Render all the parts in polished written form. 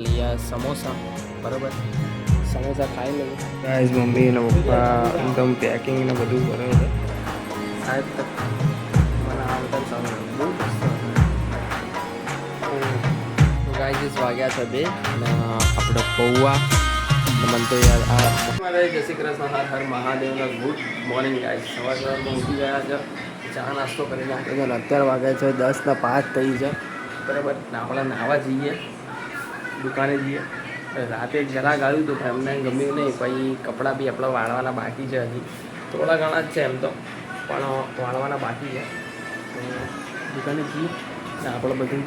लिया समोसा बराबर समोसा खाई लઈએ ગાઈસ મમ્મી અને પપ્પા એકદમ પેકિંગ ને બધું કરે છે સાહેબ તક મને આવતા સામે બહુ તો ગાઈસ વાગ્યા છે 2 અને આપણે પૌવા મને તો યાર મારે જય શ્રી કૃષ્ણ હર હર મહાદેવના ગુડ મોર્નિંગ ગાઈસ સવારમાં ઉઠી ગયા છે ચા નાસ્તો કરી નાખ્યો છે અને અત્યારે વાગ્યા છે 10:05 થઈ છે બરાબર ને આપણે નાહવા જઈએ દુકાને જઈએ રાતે જરા ગાળ્યું હતું પણ એમને ગમ્યું નહીં પછી કપડાં બી આપણે વાળવાના બાકી છે હજી થોડા ઘણા જ છે એમ તો પણ વાળવાના બાકી છે તો દુકાને જઈએ ને આપણે બધું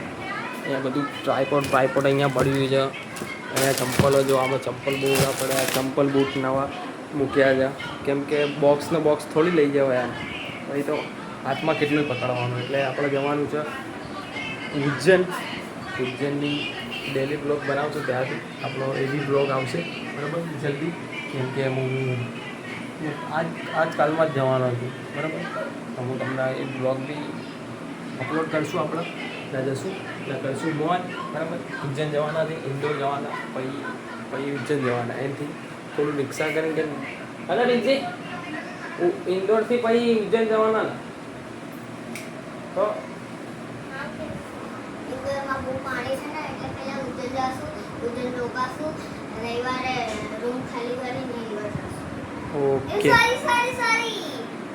અહીંયા બધું ટ્રાયપોડ અહીંયા પડ્યું છે અહીંયા ચંપલો જો આમાં ચંપલ બહુ પડ્યા ચંપલ બૂટ નવા મૂક્યા છે કેમ કે બોક્સને બોક્સ થોડી લઈ જવાય એમ પછી તો હાથમાં કેટલું પકડવાનું એટલે આપણે જવાનું છે ઉજ્જૈનની ડેલી બ્લોગ બનાવશું ત્યારથી આપણો એવી બ્લોગ આવશે બરાબર જલ્દી કેમ કે હું આજકાલમાં જ જવાનો છું બરાબર તો હું તમને એ બ્લોગ બી અપલોડ કરશું આપણે ત્યાં જશું ત્યાં કરશું મોજ બરાબર ઉજ્જૈન જવાના છે ઇન્દોર જવાના પછી ઉજ્જૈન જવાના એનાથી થોડું રિક્ષા કરીને હલો રિક્ષી ઇન્દોરથી પછી ઉજ્જૈન જવાના ને તો પાણી છે ને એટલે પહેલા ઉજ્જૈન જશું ઉજ્જૈન રોકાશું રવિવારે રૂમ ખાલી કરીને ઇન્દોર જશું ઓકે સોરી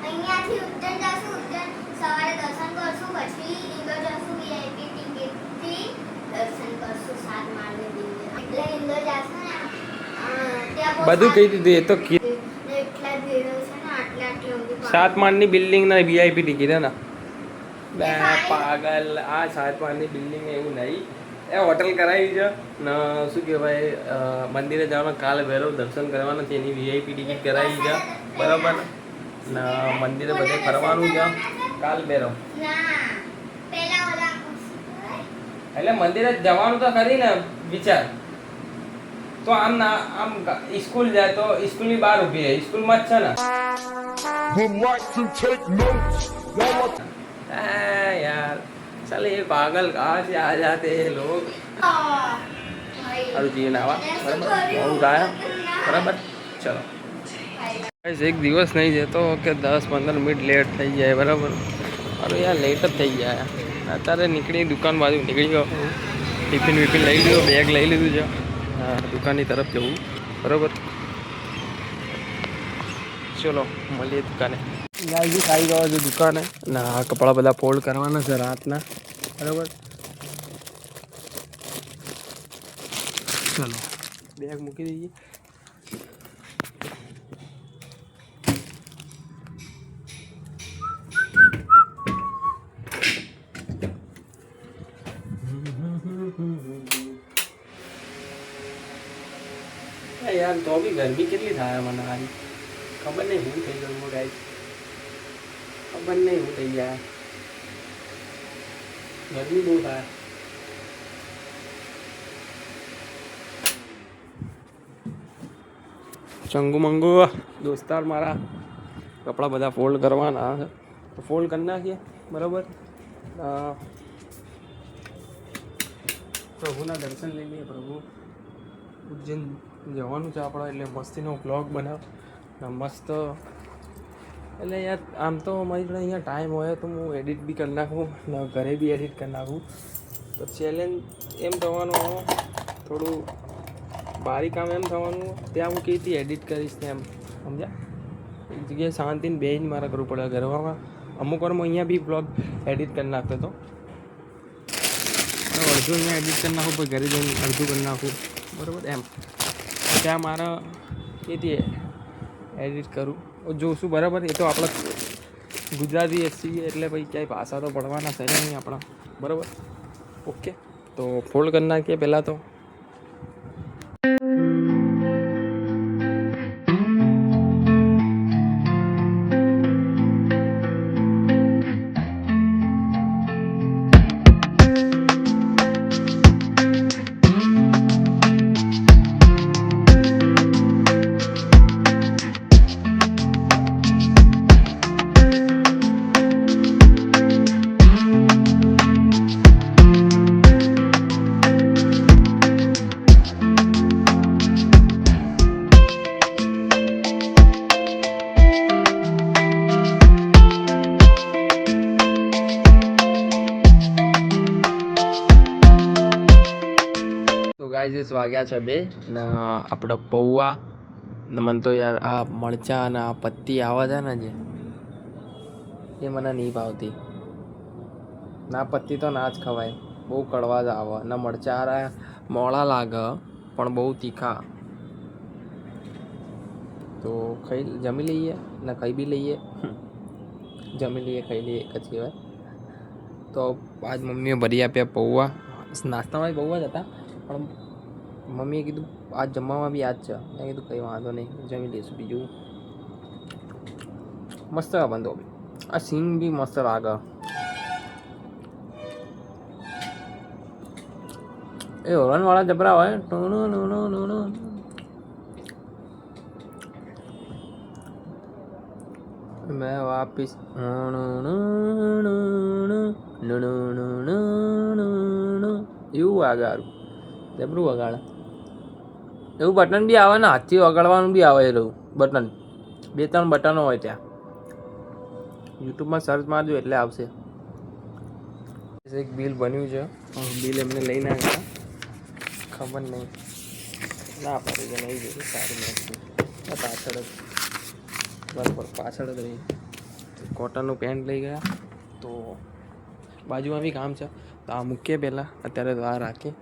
અહીંયાથી ઉજ્જૈન જશું ઉજ્જૈન સવારે દર્શન કરશું પછી ઇન્દોર જશું વીઆઈપી ટિકિટથી દર્શન કરશું 7 માળની બિલ્ડિંગ એટલે ઇન્દોર જશું ને ત્યાં બધું કહી દીધું એ તો એટલા ભીડ છે ને આટલી ઊંધી 7 માળની બિલ્ડિંગ ના વીઆઈપી ટિકિટ હે ને પાગલ આ 7 માળની બિલ્ડિંગ એવું નહીં એ હોટલ કરાવી છે ને શું કહેવાય મંદિરે જવાનું કાલે વહેલો દર્શન કરવાના છે એની વીઆઈપી ટિકિટ કરાવી છે બરાબર ને મંદિરે બધે ફરવાનું છે કાલ બેરો એટલે મંદિરે જવાનું તો ખરી ને વિચાર તો આમ ના આમ સ્કૂલ જાય તો સ્કૂલની બહાર ઊભી રહે સ્કૂલમાં જ છે ને यार चल ये पागल कहाँ से आ जाते हैं लोग अरे जी नावा बराबर बहुत आया बराबर चलो एक दिवस नहीं जतो કે 10-15 મિનિટ લેટ થઈ જાય બરાબર અરે યાર લેટ જ થઈ જાય અત્યારે નીકળી દુકાન બાજુ નીકળી ગયો ટિફિન વિફિન લઈ લીધો બેગ લઈ લીધું છે દુકાનની તરફ જવું બરાબર ચલો મળીએ દુકાને ગાઈસ આવી ગયો છે દુકાને અને આ કપડાં બધા ફોલ્ડ કરવાના છે રાતના બરાબર ચલો બેગ મૂકી દઈએ યાર તો બી ગરમી કેટલી થાય મને હારી ખબર નહીં હું થઈ ગયું ગાઈસ ખબર નહીં હું થઈ જાય ગરમી બહુ થાય ચંગુ મંગુ દોસ્તાર મારા કપડાં બધા ફોલ્ડ કરવાના છે તો ફોલ્ડ કરી નાખીએ બરાબર પ્રભુના દર્શન લઈ લઈએ પ્રભુ ઉજ્જૈન જવાનું છે આપણે એટલે મસ્તીનો વ્લોગ બનાવ મસ્ત એટલે યાર આમ તો મારી જોડે અહીંયા ટાઈમ હોય તો હું એડિટ બી કરી નાખું ને ઘરે બી એડિટ કરી નાખું તો ચેલેન્જ એમ થવાનું થોડું બારી કામ એમ થવાનું ત્યાં હું કીધી એડિટ કરીશ ને એમ સમજ્યા એક જગ્યાએ શાંતિને બેહીને મારા કરવું પડે ઘરમાં અમુક વારમાં અહીંયા બી બ્લોગ એડિટ કરી નાખતો હતો અડધું અહીંયા એડિટ કરી નાખું પછી ઘરે જઈને અડધું કરી નાખું બરાબર એમ ત્યાં મારા કીધી એડિટ કરું જોશું બરાબર એ તો આપણે ગુજરાતી છીએ એટલે ભાઈ ક્યાંય ભાષા તો પડવાના છે નહીં આપણા બરાબર ઓકે તો ફોલ્ડ કરી નાખીએ પહેલાં તો ગાઈઝ વાગ્યા છે 2 ને આપણે પૌવા ને મને તો યાર આ મરચાં અને આ પત્તી આવે છે ને જે એ મને નહીં ભાવતી. ના પત્તી તો ના જ ખવાય, બહુ કડવા જ આવે ને મરચાં મોળા લાગે પણ બહુ તીખા. તો જમી લઈએ ને ખાઈ બી લઈએ. જમી લઈએ ખાઈ લઈએ એક જ કહેવાય. તો આજ મમ્મીએ ભરી આપ્યા પૌવા. નાસ્તામાં પૌવા જ હતા પણ મમ્મીએ કીધું આજ જમવામાં બી યાદ છે. મેં કીધું કંઈ વાંધો નહીં, જમી લઈશું. બીજું મસ્ત બંધો આ સીંગ બી મસ્ત લાગે. એ ઓરણવાળા જબરા હોય. મેં વાપીસ એવું વાગાડું જબરું વગાડે. એવું બટન બી આવે ને, હાથથી વગાડવાનું બી આવે. એવું બટન 2-3 બટનો હોય ત્યાં. યુટ્યુબમાં સર્ચ મારજો એટલે આવશે. એક બિલ બન્યું છે, બિલ એમને લઈને આવ્યા. ખબર નહીં ના પાડી કે નહીં જોયું. સારું નથી પાછળ જ બરાબર પાછળ જ રહી. કોટનનું પેન્ટ લઈ ગયા. તો બાજુમાં બી કામ છે તો આ મૂકીએ પહેલાં. અત્યારે તો આ રાખીએ.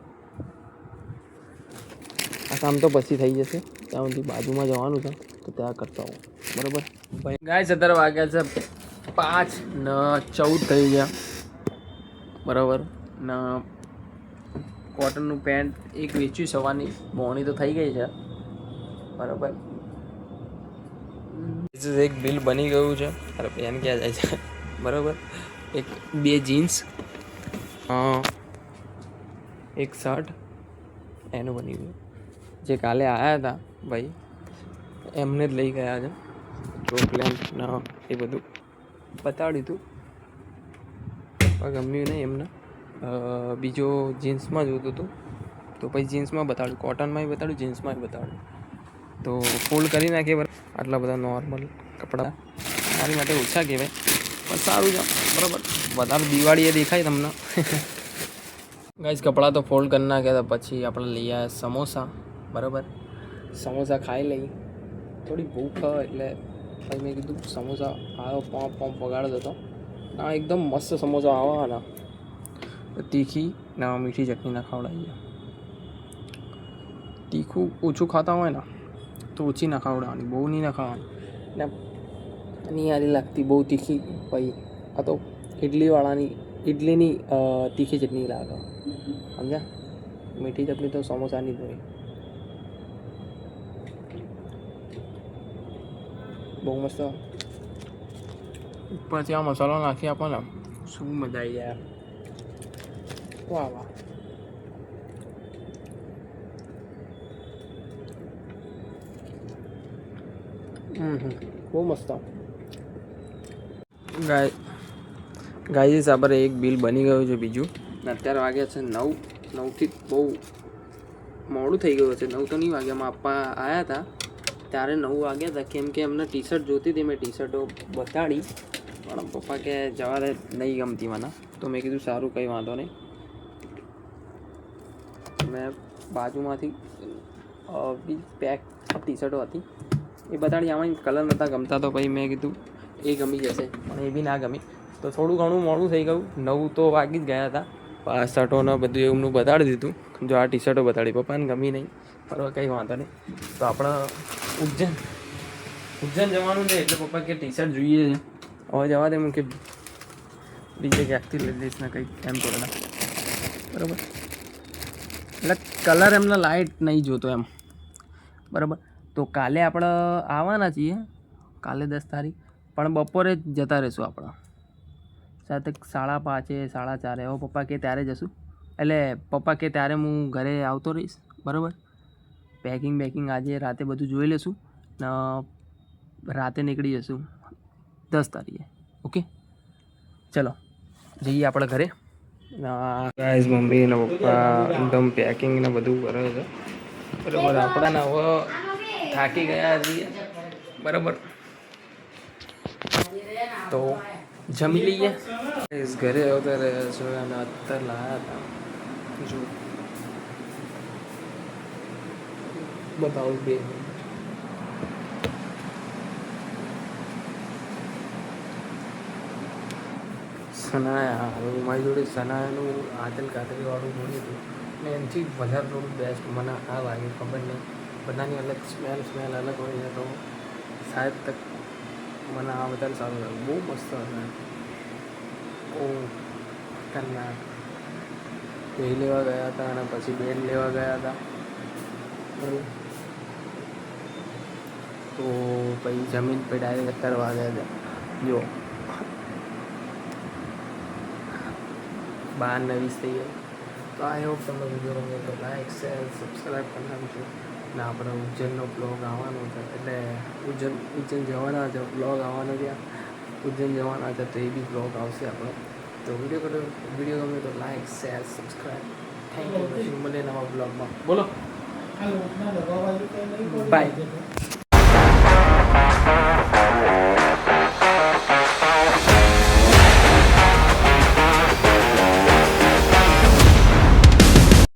આ કામ તો પછી થઈ જશે. ત્યાં સુધી બાજુમાં જવાનું છે તો ત્યાં કરતા હોઉં. બરાબર ભાઈ ગાઈસ અત્યારે વાગ્યા છે 5:14 થઈ ગયા. બરાબર ને કોટનનું પેન્ટ એક વેચ્યું સવારની મોણી તો થઈ ગઈ છે. બરાબર એક બિલ બની ગયું છે. અરે પેન ક્યાં જાય છે. બરાબર 2 જીન્સ, એક શર્ટ એનું બની ગયું. જે કાલે આવ્યા હતા ભાઈ એમને જ લઈ ગયા છે. ચોકલેટ ના એ બધું બતાડ્યું હતું પણ ગમ્યું નહીં એમને. બીજો જીન્સમાં જોતું હતું તો પછી જીન્સમાં બતાડ્યું, કોટનમાં બતાડ્યું, જીન્સમાં બતાડ્યું. તો ફોલ્ડ કરી નાખીએ. આટલા બધા નોર્મલ કપડાં મારી માટે ઓછા કહેવાય પણ સારું છે. બરાબર વધારે દિવાળીએ દેખાય તમને. ગાઈસ કપડાં તો ફોલ્ડ કરી નાખ્યા હતા. પછી આપણે લઈ આવ્યા સમોસા. બરાબર સમોસા ખાઈ લઈ. થોડી ભૂખ એટલે પછી મેં કીધું સમોસા આવ્યો પોંપ વગાડતો હતો. ના એકદમ મસ્ત સમોસા આવવાના. તીખી ના મીઠી ચટણી ના ખવડાવીએ. તીખું ઓછું ખાતા હોય ને તો ઓછી ના ખવડાવવાની, બહુ નહીં ના ખાવાની. ને નહીં સારી લાગતી બહુ તીખી. પછી આ તો ઇડલીની તીખી ચટણી લાગે. સમજ્યા? મીઠી ચટણી તો સમોસાની જ હોય. બહુ મસ્ત. ઉપરથી આ મસાલો નાખી આપો ને શું મજા આવી જાય. વાહ વાહ. બહુ મસ્ત. ગાઈસ આપણે એક બિલ બની ગયું છે બીજું. અત્યારે વાગ્યા છે 9થી બહુ મોડું થઈ ગયું છે. 9 તો નહીં વાગ્યામાં પપ્પા આવ્યા હતા ત્યારે 9 વાગ્યા હતા. કેમ કે એમને ટી શર્ટ જોતી હતી. મેં ટી શર્ટો બતાડી પણ પપ્પા કે જવા દે નહીં ગમતી મને. તો મેં કીધું સારું કંઈ વાંધો નહીં. મેં બાજુમાંથી પેક ટી શર્ટો હતી એ બતાડી. આમાં કલર નહોતા ગમતા તો પછી મેં કીધું એ ગમી જશે પણ એ બી ના ગમી. તો થોડું ઘણું મોડું થઈ ગયું. 9 તો વાગી જ ગયા હતા. શર્ટોને બધું એમનું બતાડી દીધું. જો આ ટી શર્ટો બતાડી પપ્પાને ગમી નહીં બરાબર કંઈ વાંધો નહીં. તો આપણે ઉજ્જૈન જવાનું છે એટલે પપ્પા કે ટી શર્ટ જોઈએ છે. હવે જવા દે એમ કે બીજે ક્યાંકથી લઈ લઈશ ને કંઈક એમ થોડા બરાબર. એટલે કલર એમને લાઇટ નહીં જોતો એમ. બરાબર તો કાલે આપણે આવવાના છીએ. કાલે 10 તારીખ પણ બપોરે જ જતા રહીશું આપણે સાથે 5:30 4:30. હવે પપ્પા કે ત્યારે જશું. એટલે પપ્પા કે ત્યારે હું ઘરે આવતો રહીશ. બરાબર પેકિંગ આજે રાતે બધું જોઈ લઈશું ને રાતે નીકળી જશું 10 તારીખે. ઓકે ચલો જઈએ આપણે ઘરે. ગાઈસ મમ્મી ને પપ્પા એકદમ પેકિંગ ને બધું કરે છે. બરાબર આપણાને હવે થાકી ગયા છીએ. બરાબર તો જમી લઈએ. ઘરે આવતા રહ્યા છો અને અત્યારે લાયા હતા જો બતાવું બે સનાયા હવે મારી જોડે સનાયાનું આતલ કાતરીવાળું જોડ્યું હતું ને એનાથી વધારે થોડું બેસ્ટ મને આ લાગે ખબર નહીં બધાની અલગ સ્મેલ અલગ હોય છે તો શાયદ તક મને આ વધારે સારું લાગે બહુ મસ્ત હતા બહુ ખતરનાક એ લેવા ગયા હતા અને પછી બેડ લેવા ગયા હતા બરાબર તો પછી જમીન પર ડાયરેક્ટ કરવા ગયા હતા જો 12:20 થઈ ગઈ તો આઈ હોપ તમને વિડીયો ગમે તો લાઈક શેર સબસ્ક્રાઈબ કરી નાખજો અને આપણે ઉજ્જૈનનો બ્લોગ આવવાનો છે એટલે ઉજ્જૈન જવાના છે બ્લોગ આવવાનો ત્યાં ઉજ્જૈન જવાના છે તો એ બી બ્લોગ આવશે આપણો તો વિડીયો ગમે તો like share subscribe thank you પછી મળીએ નવા બ્લોગમાં બોલો બાય